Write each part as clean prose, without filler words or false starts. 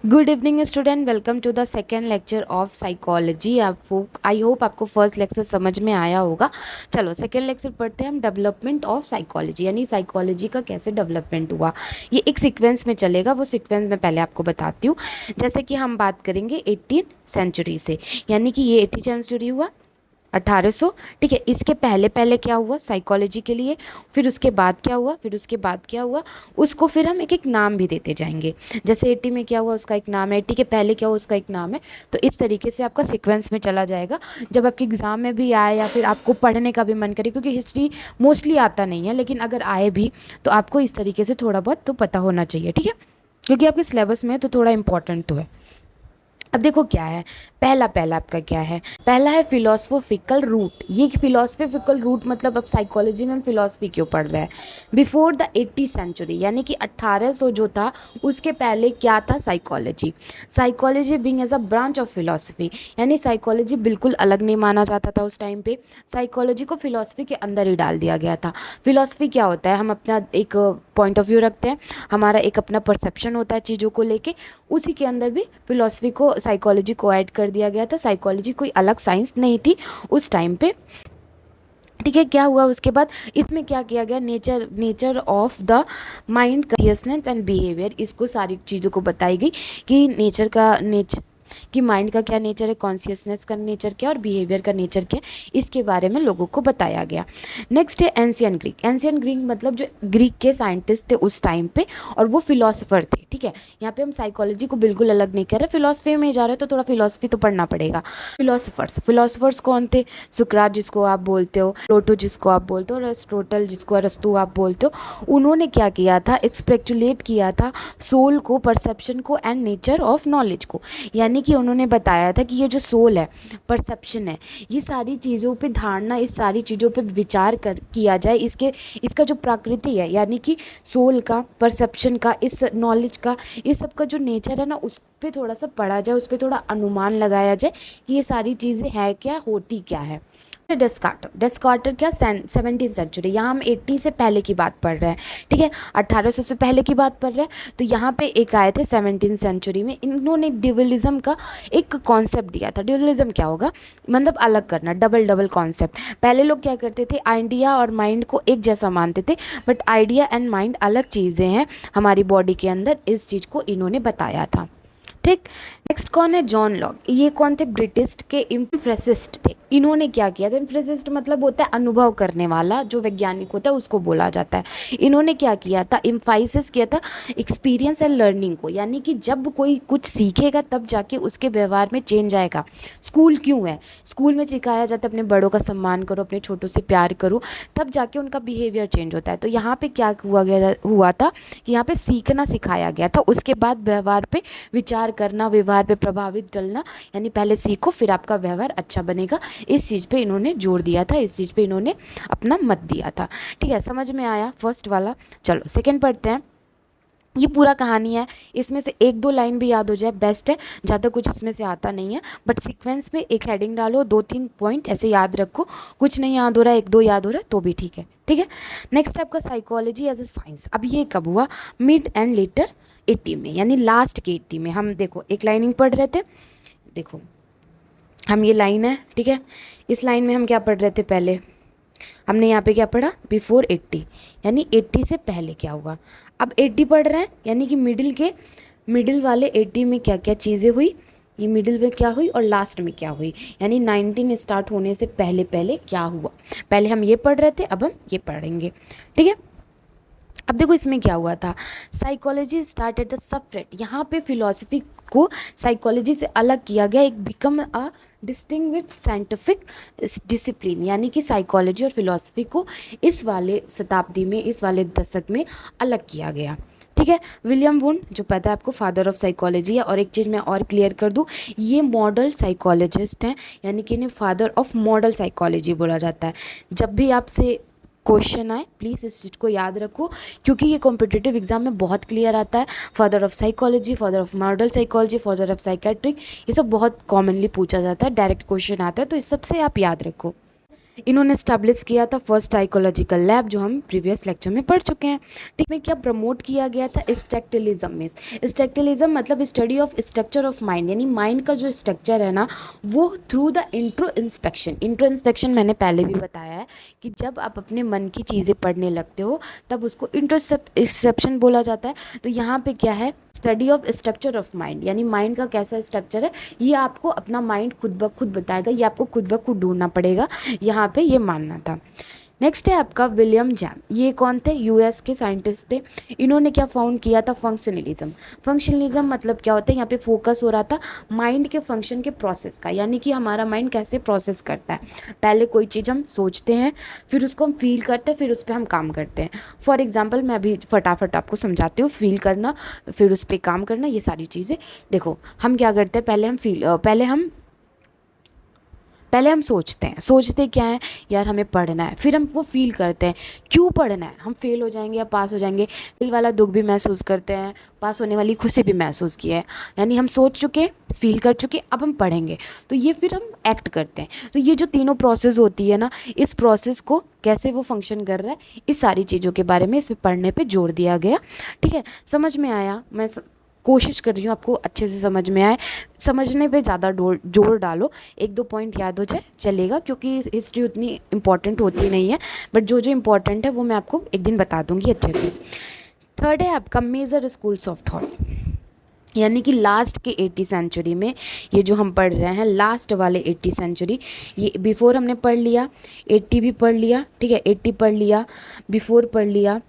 Good evening student, welcome to the second lecture of psychology. आपको I hope आपको first lecture समझ में आया होगा। चलो सेकेंड लेक्चर पढ़ते हैं हम, डेवलपमेंट ऑफ साइकोलॉजी, यानी साइकोलॉजी का कैसे डेवलपमेंट हुआ। ये एक सीक्वेंस में चलेगा, वो सीक्वेंस मैं पहले आपको बताती हूँ। जैसे कि हम बात करेंगे 18th सेंचुरी से, यानी कि ये 18th सेंचुरी हुआ 1800, ठीक है। इसके पहले पहले क्या हुआ साइकोलॉजी के लिए, फिर उसके बाद क्या हुआ, फिर उसके बाद क्या हुआ, उसको फिर हम एक एक नाम भी देते जाएंगे। जैसे 80 में क्या हुआ उसका एक नाम है, 80 के पहले क्या हुआ उसका एक नाम है। तो इस तरीके से आपका सीक्वेंस में चला जाएगा। जब आपके एग्ज़ाम में भी आए या फिर आपको पढ़ने का भी मन करे, क्योंकि हिस्ट्री मोस्टली आता नहीं है, लेकिन अगर आए भी तो आपको इस तरीके से थोड़ा बहुत तो पता होना चाहिए, ठीक है, क्योंकि आपके सिलेबस में तो थोड़ा इंपॉर्टेंट तो है। अब देखो क्या है, पहला पहला आपका क्या है, पहला है फिलोसफिकल रूट। ये फिलोसफिकल रूट मतलब अब साइकोलॉजी में हम फिलोसफी क्यों पढ़ रहे हैं। बिफोर द 80 सेंचुरी, यानी कि 1800 जो था उसके पहले क्या था, psychology. Psychology being as a branch of philosophy, यानी साइकोलॉजी बिल्कुल अलग नहीं माना जाता था उस टाइम पे। साइकोलॉजी को फिलोसफी के अंदर ही डाल दिया गया था। फिलोसफी क्या होता है, हम अपना एक पॉइंट ऑफ व्यू रखते हैं, हमारा एक अपना परसेप्शन होता है चीज़ों को लेके, उसी के अंदर भी फिलोसफी को साइकोलॉजी को ऐड कर दिया गया था। साइकोलॉजी कोई अलग साइंस नहीं थी उस टाइम पे, ठीक है। क्या हुआ उसके बाद, इसमें क्या किया गया, nature of the mind, consciousness and behaviour, इसको सारी चीज़ों को बताई गई कि नेचर का कि माइंड का क्या नेचर है, कॉन्शियसनेस का नेचर क्या और बिहेवियर का नेचर क्या, इसके बारे में लोगों को बताया गया। नेक्स्ट है एंशियंट ग्रीक। एंशियंट ग्रीक मतलब जो ग्रीक के साइंटिस्ट थे उस टाइम पे, और वो फिलोसफर थे, ठीक है। यहाँ पे हम साइकोलॉजी को बिल्कुल अलग नहीं कर रहे, फिलोसफी में जा रहे तो थोड़ा फिलोसफी तो पढ़ना पड़ेगा। फिलोसफर्स कौन थे, सुकरात जिसको आप बोलते हो, प्लेटो जिसको आप बोलते हो, अरिस्टोटल जिसको अरस्तु आप बोलते हो। उन्होंने क्या किया था, एक्सपेक्चुलेट किया था सोल को, परसेप्शन को एंड नेचर ऑफ नॉलेज को। यानी कि उन्होंने बताया था कि ये जो सोल है, परसेप्शन है, ये सारी चीज़ों पे धारणा, इस सारी चीज़ों पे विचार कर किया जाए, इसका जो प्रकृति है, यानी कि सोल का, परसेप्शन का, इस नॉलेज का, इस सब का जो नेचर है ना, उस पे थोड़ा सा पढ़ा जाए, उस पर थोड़ा अनुमान लगाया जाए कि ये सारी चीज़ें हैं क्या, होती क्या है। डेस्कार्टर क्या, 17th सेंचुरी, यहाँ हम 80 से पहले की बात पढ़ रहे हैं, ठीक है, 1800 से पहले की बात पढ़ रहे हैं। तो यहाँ पे एक आए थे 17th सेंचुरी में, इन्होंने ड्यूअलिज्म का एक कॉन्सेप्ट दिया था। ड्यूअलिज्म क्या होगा, मतलब अलग करना, डबल डबल कॉन्सेप्ट। पहले लोग क्या करते थे, आइडिया और माइंड को एक जैसा मानते थे, बट आइडिया एंड माइंड अलग चीज़ें हैं हमारी बॉडी के अंदर, इस चीज़ को इन्होंने बताया था, ठीक। नेक्स्ट कौन है, जॉन लॉक। ये कौन थे, ब्रिटिश के इम्फ्रेसिस्ट थे। इन्होंने क्या किया था, इम्फ्रेसिस्ट मतलब होता है अनुभव करने वाला, जो वैज्ञानिक होता है उसको बोला जाता है। इन्होंने क्या किया था, इम्फाइसिस किया था एक्सपीरियंस एंड लर्निंग को, यानी कि जब कोई कुछ सीखेगा तब जाके उसके व्यवहार में चेंज आएगा। स्कूल क्यों है, स्कूल में सिखाया जाता है अपने बड़ों का सम्मान करो, अपने छोटों से प्यार करो, तब जाके उनका बिहेवियर चेंज होता है। तो यहाँ पे क्या हुआ था कि यहाँ पे सीखना सिखाया गया था, उसके बाद व्यवहार पे विचार करना, व्यवहार पे प्रभावित डलना, यानी पहले सीखो फिर आपका व्यवहार अच्छा बनेगा। इस चीज़ पे इन्होंने जोर दिया था, इस चीज़ पे इन्होंने अपना मत दिया था, ठीक है। समझ में आया फर्स्ट वाला। चलो सेकंड पढ़ते हैं। ये पूरा कहानी है, इसमें से एक दो लाइन भी याद हो जाए बेस्ट है, ज़्यादा कुछ इसमें से आता नहीं है, बट सीक्वेंस में एक हेडिंग डालो, दो तीन पॉइंट ऐसे याद रखो, कुछ नहीं याद हो रहा है, एक दो याद हो रहा है तो भी ठीक है, ठीक है। नेक्स्ट है आपका साइकोलॉजी एज ए साइंस। अब ये कब हुआ, मिड एंड लेटर 80 में, यानी लास्ट के 80 में। हम देखो एक लाइनिंग पढ़ रहे थे, देखो हम ये लाइन है, ठीक है, इस लाइन में हम क्या पढ़ रहे थे, पहले हमने यहाँ पे क्या पढ़ा, बिफोर 80, यानी 80 से पहले क्या हुआ। अब 80 पढ़ रहे हैं, यानी कि मिडिल वाले 80 में क्या क्या चीज़ें हुई, ये मिडिल में क्या हुई और लास्ट में क्या हुई, यानी 19 स्टार्ट होने से पहले पहले क्या हुआ। पहले हम ये पढ़ रहे थे, अब हम ये पढ़ेंगे, ठीक है। अब देखो इसमें क्या हुआ था, साइकोलॉजी स्टार्टेड द सेपरेट। यहाँ पे फिलॉसफी को साइकोलॉजी से अलग किया गया, एक become a distinguished scientific discipline, यानी कि साइकोलॉजी और फिलॉसफी को इस वाले शताब्दी में, इस वाले दशक में अलग किया गया, ठीक है। विलियम वुंड, जो पता है आपको, फादर ऑफ साइकोलॉजी है। और एक चीज़ मैं और क्लियर कर दूँ, ये मॉडल साइकोलॉजिस्ट हैं, यानी कि इन्हें फादर ऑफ मॉडल साइकोलॉजी बोला जाता है। जब भी आपसे क्वेश्चन आए प्लीज़ इस चीज़ को याद रखो, क्योंकि ये कॉम्पिटिटिव एग्जाम में बहुत क्लियर आता है। Father of psychology, father of model psychology, father of psychiatric, ये सब बहुत कॉमनली पूछा जाता है, डायरेक्ट क्वेश्चन आता है, तो इस सब से आप याद रखो। इन्होंने स्टैब्लिश किया था फर्स्ट साइकोलॉजिकल लैब, जो हम प्रीवियस लेक्चर में पढ़ चुके हैं। ठीक है, क्या प्रमोट किया गया था स्ट्रक्चरलिज्म में। स्ट्रक्चरलिज्म मतलब study of structure of mind, यानी माइंड का जो स्ट्रक्चर है ना वो through the intro inspection. Intro inspection मैंने पहले भी बताया है कि जब आप अपने मन की चीज़ें पढ़ने लगते हो तब उसको इंट्रोस्पेक्शन बोला जाता है। तो यहाँ पे क्या है, study of structure of mind, यानी माइंड का कैसा स्ट्रक्चर है ये आपको अपना माइंड खुद ब खुद बताएगा, ये आपको खुद ब खुद ढूंढना पड़ेगा, यहाँ पे ये मानना था। नेक्स्ट है आपका विलियम जैम। ये कौन थे, यूएस के साइंटिस्ट थे। इन्होंने क्या फाउंड किया था, फंक्शनलिज्म। फंक्शनलिज्म मतलब क्या होता है, यहाँ पे फोकस हो रहा था माइंड के फंक्शन के प्रोसेस का, यानी कि हमारा माइंड कैसे प्रोसेस करता है। पहले कोई चीज़ हम सोचते हैं, फिर उसको हम फील करते हैं, फिर उस पर हम काम करते हैं। फॉर एग्जाम्पल मैं अभी फटाफट आपको समझाती हूँ, फील करना फिर उस पर काम करना, ये सारी चीज़ें। देखो हम क्या करते हैं, पहले हम सोचते क्या है, यार हमें पढ़ना है, फिर हम वो फील करते हैं क्यों पढ़ना है, हम फेल हो जाएंगे या पास हो जाएंगे, दिल वाला दुख भी महसूस करते हैं, पास होने वाली खुशी भी महसूस की है, यानी हम सोच चुके, फील कर चुके, अब हम पढ़ेंगे, तो ये फिर हम एक्ट करते हैं। तो ये जो तीनों प्रोसेस होती है ना, इस प्रोसेस को कैसे वो फंक्शन कर रहा है, इस सारी चीज़ों के बारे में इस पढ़ने पे जोर दिया गया। ठीक है, समझ में आया, कोशिश कर रही हूँ आपको अच्छे से समझ में आए, समझने पे ज़्यादा जोर डालो, एक दो पॉइंट याद हो जाए चलेगा, क्योंकि हिस्ट्री उतनी इम्पॉर्टेंट होती नहीं है, बट जो जो इम्पॉर्टेंट है वो मैं आपको एक दिन बता दूँगी अच्छे से। थर्ड है आपका मेजर स्कूल्स ऑफ थॉट, यानी कि लास्ट के 80 सेंचुरी में, ये जो हम पढ़ रहे हैं लास्ट वाले 80 सेंचुरी, ये बिफोर हमने पढ़ लिया, 80 भी पढ़ लिया, ठीक है 80 पढ़ लिया, बिफोर पढ़ लिया,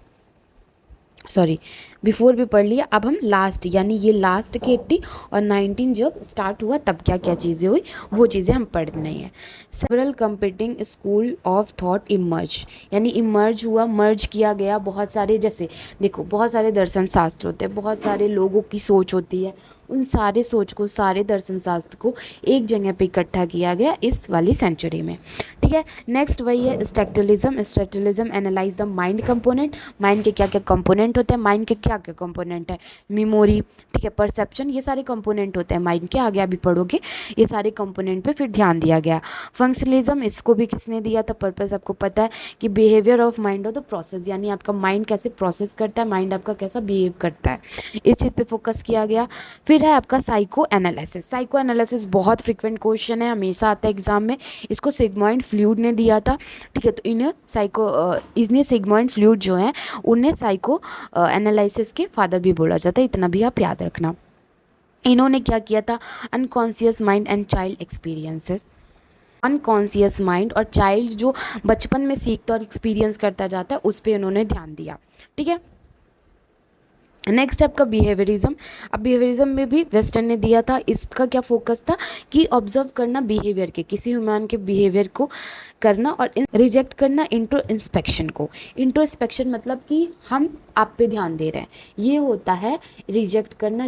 सॉरी बिफोर भी पढ़ लिया, अब हम लास्ट, यानी ये लास्ट के 80 और 19 जब स्टार्ट हुआ तब क्या क्या चीज़ें हुई वो चीज़ें हम पढ़ रही हैं। Several competing school of thought emerge, यानी इमर्ज हुआ, मर्ज किया गया बहुत सारे, जैसे देखो बहुत सारे दर्शन शास्त्र होते हैं, बहुत सारे लोगों की सोच होती है, उन सारे सोच को, सारे दर्शन शास्त्र को एक जगह पे इकट्ठा किया गया इस वाली सेंचुरी में। ठीक है, नेक्स्ट वही है structuralism. Structuralism analyse the mind component, mind के क्या क्या कंपोनेंट होते हैं, माइंड के क्या क्या कंपोनेंट है, मेमोरी, ठीक है, परसेप्शन, ये सारे कंपोनेंट होते हैं माइंड के, आगे अभी पढ़ोगे, ये सारे कंपोनेंट पे फिर ध्यान दिया गया। फंक्शनलिज्म, इसको भी किसने दिया था, पर्पस आपको पता है कि behaviour of mind of the process, यानी आपका माइंड कैसे प्रोसेस करता है, माइंड आपका कैसा बिहेव करता है, इस चीज़ पे फोकस किया गया। फिर है आपका साइको एनालिसिस। साइको एनालिसिस बहुत फ्रिक्वेंट क्वेश्चन है, हमेशा आता है एग्जाम में, इसको सिग्मॉइड फ्लूइड ने दिया था। ठीक है, तो इन्हें सिग्मॉइड फ्लूइड जो है उन्हें साइको एनालिसिस के फादर भी बोला जाता है, इतना भी आप याद रखना। इन्होंने क्या किया था, unconscious mind and child experiences, unconscious mind और चाइल्ड जो बचपन में सीखता और एक्सपीरियंस करता जाता है उस पर उन्होंने ध्यान दिया। ठीक है, नेक्स्ट आपका बिहेवियरिज्म। अब बिहेवियरिज्म में भी वेस्टर्न ने दिया था, इसका क्या फोकस था कि ऑब्जर्व करना बिहेवियर के, किसी ह्यूमन के बिहेवियर को करना और रिजेक्ट करना इंट्रो इंस्पेक्शन को। इंट्रो इंस्पेक्शन मतलब कि हम आप पे ध्यान दे रहे हैं, ये होता है रिजेक्ट करना।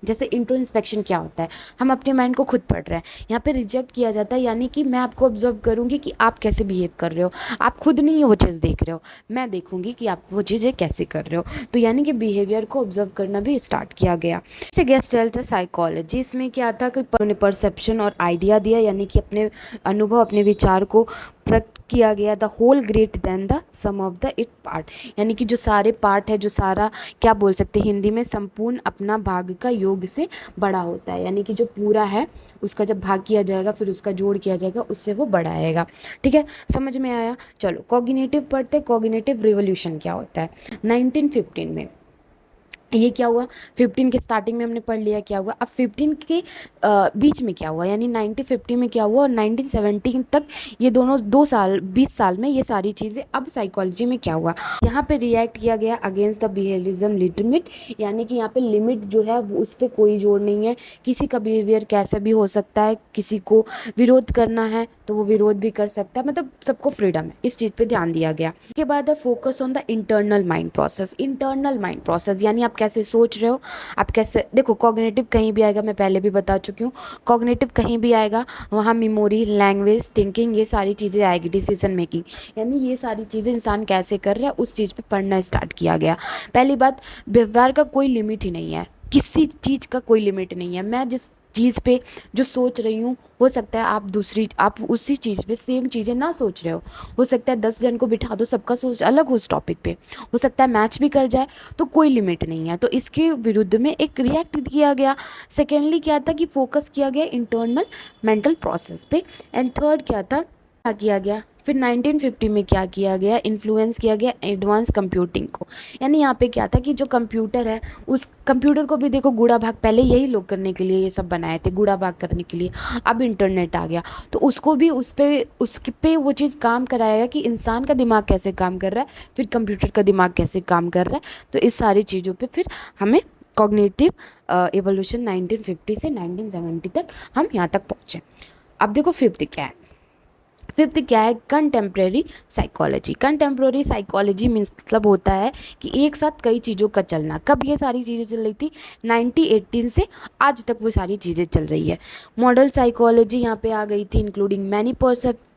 जैसे इंट्रो इंस्पेक्शन क्या होता है, हम अपने माइंड को खुद पढ़ रहे हैं, यहाँ पे रिजेक्ट किया जाता है, यानी कि मैं आपको ऑब्जर्व करूँगी कि आप कैसे बिहेव कर रहे हो, आप खुद नहीं वो चीज़ देख रहे हो, मैं देखूंगी कि आप वो चीज़ें कैसे कर रहे हो, तो यानी कि बिहेवियर को ऑब्जर्व करना भी स्टार्ट किया गया। गेस्टल्ट साइकोलॉजी, इसमें क्या था कि उन्होंने परसेप्शन और आइडिया दिया, यानी कि अपने अनुभव, अपने विचार को प्रकट किया गया। The whole great than the sum of the it part, यानी कि जो सारे पार्ट है, जो सारा क्या बोल सकते हैं हिंदी में, संपूर्ण अपना भाग का योग से बड़ा होता है, यानी कि जो पूरा है उसका जब भाग किया जाएगा फिर उसका जोड़ किया जाएगा, उससे वो बड़ा आएगा। ठीक है, समझ में आया। चलो कॉग्निटिव पढ़ते, कॉग्निटिव रिवोल्यूशन क्या होता है। 1915 में ये क्या हुआ, 15 के स्टार्टिंग में हमने पढ़ लिया क्या हुआ, अब 15 के बीच में क्या हुआ, यानी 1950 में क्या हुआ और 1917 तक, ये दोनों 20 साल में ये सारी चीज़ें, अब साइकोलॉजी में क्या हुआ, यहाँ पे रिएक्ट किया गया अगेंस्ट द बिहेवियरिज्म लिमिट, यानी कि यहाँ पे लिमिट जो है वो उस पर कोई जोड़ नहीं है, किसी का बिहेवियर कैसे भी हो सकता है, किसी को विरोध करना है तो वो विरोध भी कर सकता है, मतलब सबको फ्रीडम है, इस चीज़ पे ध्यान दिया गया। इसके बाद है focus on the internal mind process. Internal mind process यानी आप कैसे सोच रहे हो, आप कैसे, देखो कॉग्निटिव कहीं भी आएगा, मैं पहले भी बता चुकी हूँ, कॉग्निटिव कहीं भी आएगा वहाँ मेमोरी, लैंग्वेज, थिंकिंग, ये सारी चीज़ें आएगी, डिसीजन मेकिंग, यानी ये सारी चीज़ें इंसान कैसे कर रहा है उस चीज़ पे पढ़ना स्टार्ट किया गया। पहली बात, व्यवहार का कोई लिमिट ही नहीं है, किसी चीज़ का कोई लिमिट नहीं है, मैं जिस चीज़ पे जो सोच रही हूँ, हो सकता है आप उसी चीज़ पे सेम चीज़ें ना सोच रहे हो सकता है 10 जन को बिठा दो, सबका सोच अलग हो उस टॉपिक पे, हो सकता है मैच भी कर जाए, तो कोई लिमिट नहीं है। तो इसके विरुद्ध में एक रिएक्ट किया गया। सेकेंडली क्या था कि फोकस किया गया इंटरनल मेंटल प्रोसेस पे। एंड थर्ड क्या किया गया, फिर 1950 में क्या किया गया, इन्फ्लुएंस किया गया एडवांस कंप्यूटिंग को। यानी यहाँ पे क्या था कि जो कंप्यूटर है, उस कंप्यूटर को भी देखो गुणा भाग पहले यही लोग करने के लिए ये सब बनाए थे, गुणा भाग करने के लिए। अब इंटरनेट आ गया तो उसको भी उस पे वो चीज़ काम कराएगा कि इंसान का दिमाग कैसे काम कर रहा है, फिर कंप्यूटर का दिमाग कैसे काम कर रहा है। तो इस सारी चीज़ों पर फिर हमें कॉग्निटिव एवोल्यूशन 1950 से 1970 तक हम यहाँ तक पहुँचे। अब देखो फिफ्थ क्या है, फिफ्थ क्या है, contemporary psychology. Contemporary psychology means मतलब होता है कि एक साथ कई चीज़ों का चलना। कब ये सारी चीज़ें चल रही थी, 1918 से आज तक वो सारी चीज़ें चल रही है। मॉडल साइकोलॉजी यहाँ पे आ गई थी, इंक्लूडिंग मैनी परसेप्टिव,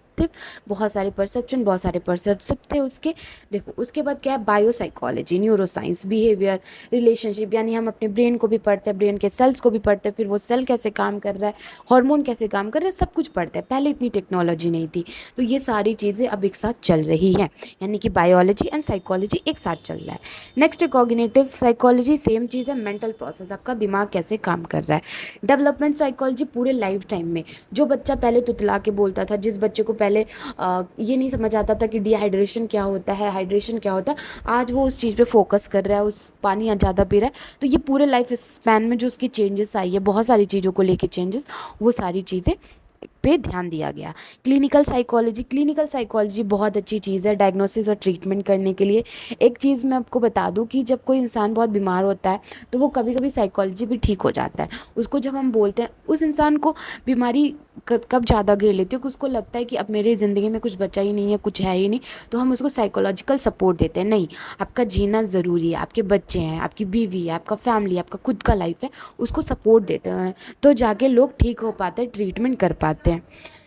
बहुत सारे परसेप्शन, बहुत सारे परसेप्शन थे उसके। देखो उसके बाद क्या है, bio psychology, neuro science, behaviour, relationship, यानी हम अपने ब्रेन को भी पढ़ते हैं, ब्रेन के सेल्स को भी पढ़ते हैं, फिर वो सेल कैसे काम कर रहा है, हार्मोन कैसे काम कर रहे हैं, सब कुछ पढ़ते हैं। पहले इतनी टेक्नोलॉजी नहीं थी, तो ये सारी चीज़ें अब एक साथ चल रही हैं, यानी कि बायोलॉजी एंड साइकोलॉजी एक साथ चल रहा है। नेक्स्ट है कॉग्निटिव साइकोलॉजी, सेम चीज़ है, मेंटल प्रोसेस, आपका दिमाग कैसे काम कर रहा है। डेवलपमेंट साइकोलॉजी, पूरे लाइफ टाइम में जो बच्चा पहले तुतला के बोलता था, जिस बच्चे को पहले ये नहीं समझ आता था कि डिहाइड्रेशन क्या होता है, हाइड्रेशन क्या होता है, आज वो उस चीज़ पे फोकस कर रहा है, उस पानी ज़्यादा पी रहा है। तो ये पूरे लाइफ स्पैन में जो उसकी चेंजेस आई है, बहुत सारी चीज़ों को लेके चेंजेस, वो सारी चीज़ें पे ध्यान दिया गया। क्लिनिकल साइकोलॉजी, क्लिनिकल साइकोलॉजी बहुत अच्छी चीज़ है डायग्नोसिस और ट्रीटमेंट करने के लिए। एक चीज़ मैं आपको बता दूं कि जब कोई इंसान बहुत बीमार होता है तो वो कभी कभी साइकोलॉजी भी ठीक हो जाता है। उसको जब हम बोलते हैं, उस इंसान को बीमारी कब ज़्यादा घेर लेती है कि उसको लगता है कि अब मेरी ज़िंदगी में कुछ बचा ही नहीं है, कुछ है ही नहीं, तो हम उसको साइकोलॉजिकल सपोर्ट देते हैं। नहीं, आपका जीना ज़रूरी है, आपके बच्चे हैं, आपकी बीवी है, आपका फैमिली, आपका खुद का लाइफ है, उसको सपोर्ट देते हैं, तो जाके लोग ठीक हो पाते हैं, ट्रीटमेंट कर पाते हैं।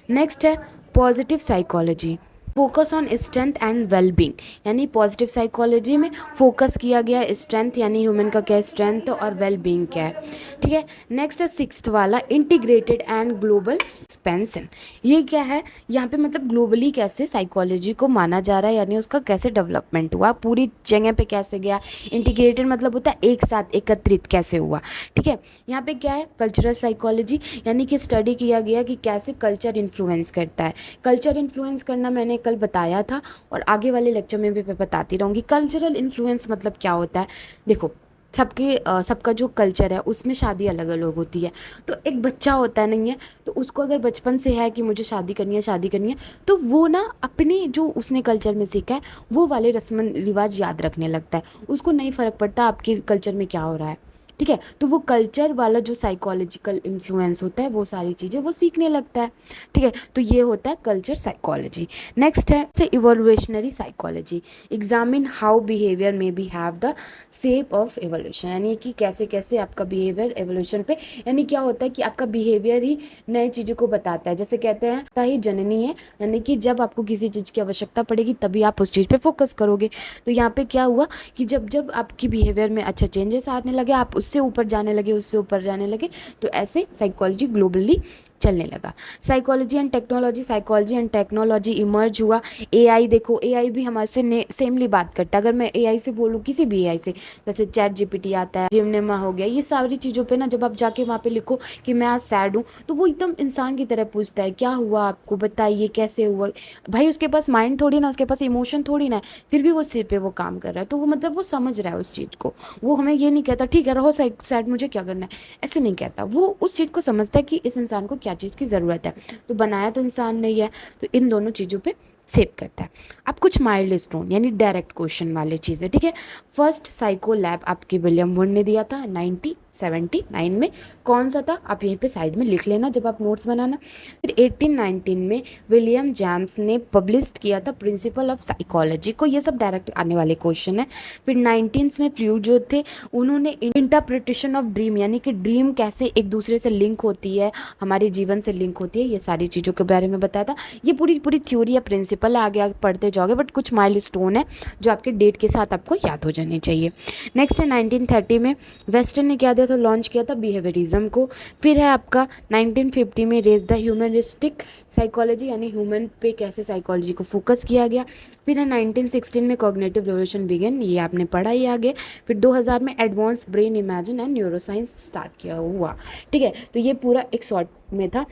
नेक्स्ट है positive psychology, focus on strength and wellbeing, यानी पॉजिटिव साइकोलॉजी में फोकस किया गया स्ट्रेंथ, यानी ह्यूमन का क्या स्ट्रेंथ और वेलबींग क्या है। ठीक है, नेक्स्ट है सिक्स्थ वाला, इंटीग्रेटेड एंड ग्लोबल एक्सपेंशन। ये क्या है, यहाँ पे मतलब ग्लोबली कैसे साइकोलॉजी को माना जा रहा है, यानी उसका कैसे डेवलपमेंट हुआ, पूरी जगह पे कैसे गया। इंटीग्रेटेड मतलब होता है एक साथ एकत्रित कैसे हुआ। ठीक है, यहाँ पे क्या है, कल्चरल साइकोलॉजी, यानी कि स्टडी किया गया कि कैसे कल्चर इन्फ्लुएंस करता है। कल्चर इन्फ्लुएंस करना मैंने कल बताया था और आगे वाले लेक्चर में भी मैं बताती रहूँगी। कल्चरल इन्फ्लुएंस मतलब क्या होता है, देखो सबका जो कल्चर है उसमें शादी अलग अलग होती है। तो एक बच्चा होता है, नहीं है, तो उसको अगर बचपन से है कि मुझे शादी करनी है, शादी करनी है, तो वो ना अपने जो उसने कल्चर में सीखा है वो वाले रस्म रिवाज याद रखने लगता है, उसको नहीं फ़र्क पड़ता आपके कल्चर में क्या हो रहा है। ठीक है, तो वो कल्चर वाला जो साइकोलॉजिकल इन्फ्लुएंस होता है, वो सारी चीज़ें वो सीखने लगता है। ठीक है, तो ये होता है कल्चर साइकोलॉजी। नेक्स्ट है evolutionary psychology, examine how behaviour may be have the shape of evolution, यानी कि कैसे कैसे आपका बिहेवियर एवोल्यूशन पे, यानी क्या होता है कि आपका बिहेवियर ही नए चीज़ों को बताता है। जैसे कहते हैं ही जननी है, यानी कि जब आपको किसी चीज़ की आवश्यकता पड़ेगी तभी आप उस चीज़ पे फोकस करोगे। तो यहाँ पे क्या हुआ कि जब जब आपकी बिहेवियर में अच्छा चेंजेस आने लगे, आप उससे ऊपर जाने लगे, उससे ऊपर जाने लगे, तो ऐसे साइकोलॉजी ग्लोबली चलने लगा। Psychology and technology, psychology and technology emerge हुआ। एआई, देखो एआई भी हमारे से सेमली बात करता है। अगर मैं एआई से बोलूँ, किसी भी एआई से, जैसे चैट जीपीटी आता है, जेमिनी हो गया, ये सारी चीज़ों पे ना जब आप जाके वहाँ पे लिखो कि मैं आज सैड हूँ, तो वो एकदम इंसान की तरह पूछता है क्या हुआ आपको, बताइए कैसे हुआ। भाई उसके पास माइंड थोड़ी ना, उसके पास इमोशन थोड़ी ना, फिर भी वो सिर पे वो काम कर रहा है। तो वो मतलब वो समझ रहा है उस चीज़ को। वो हमें ये नहीं कहता ठीक है रहो सैड, मुझे क्या करना है, ऐसे नहीं कहता। वो उस चीज़ को समझता है कि इस इंसान को क्या चीज़ की ज़रूरत है। तो बनाया तो इंसान नहीं है, तो इन दोनों चीज़ों पे सेव करता है। अब कुछ माइल्ड स्टोन यानी डायरेक्ट क्वेश्चन वाले चीज़ें। ठीक है, फर्स्ट साइको लैब आपके विलियम वुड ने दिया था 1979 में। कौन सा था आप यहीं पे साइड में लिख लेना जब आप नोट्स बनाना। फिर 1819 में विलियम जेम्स ने पब्लिश किया था प्रिंसिपल ऑफ साइकोलॉजी को। ये सब डायरेक्ट आने वाले क्वेश्चन है। फिर 19 में फ्लूइड जो थे उन्होंने इंटरप्रिटेशन ऑफ ड्रीम, यानी कि ड्रीम कैसे एक दूसरे से लिंक होती है, हमारे जीवन से लिंक होती है, ये सारी चीज़ों के बारे में बताया था। ये पूरी थ्योरी या प्रिंसिपल आगे आगे पढ़ते जाओगे, बट कुछ माइलस्टोन है जो आपके डेट के साथ आपको याद हो जाने चाहिए। नेक्स्ट है 1930 में वेस्टर्न ने क्या दिया, था, लॉन्च किया था बिहेवियरिज्म को। फिर है आपका 1950 में रेज द ह्यूमनिस्टिक साइकोलॉजी, यानी ह्यूमन पे कैसे साइकोलॉजी को फोकस किया गया। फिर है 1916 में कॉग्निटिव रिवोल्यूशन बिगिन, ये आपने पढ़ा ही आगे। फिर 2000 में advance brain imagine and neuroscience start किया हुआ। ठीक है, तो ये पूरा एक शॉर्ट में था।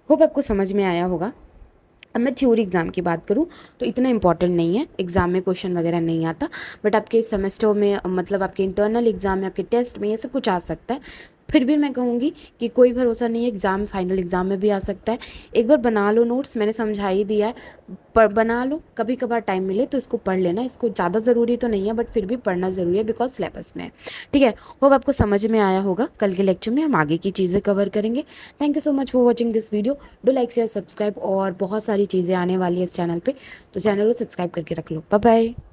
होप आपको समझ में आया होगा। अब मैं थ्योरी एग्ज़ाम की बात करूँ तो इतना इंपॉर्टेंट नहीं है, एग्ज़ाम में क्वेश्चन वगैरह नहीं आता, बट आपके सेमेस्टर में मतलब आपके इंटरनल एग्ज़ाम में, आपके टेस्ट में ये सब कुछ आ सकता है। फिर भी मैं कहूँगी कि कोई भरोसा नहीं है, एग्ज़ाम फाइनल एग्ज़ाम में भी आ सकता है। एक बार बना लो नोट्स, मैंने समझा ही दिया है, पर बना लो, कभी कभार टाइम मिले तो इसको पढ़ लेना। इसको ज़्यादा ज़रूरी तो नहीं है, बट फिर भी पढ़ना ज़रूरी है बिकॉज सिलेबस में है। ठीक है, होप आपको समझ में आया होगा। कल के लेक्चर में हम आगे की चीज़ें कवर करेंगे। Thank you so much for watching this video. Do like share subscribe, और बहुत सारी चीज़ें आने वाली है इस चैनल पे, तो चैनल को सब्सक्राइब करके रख लो। Bye bye.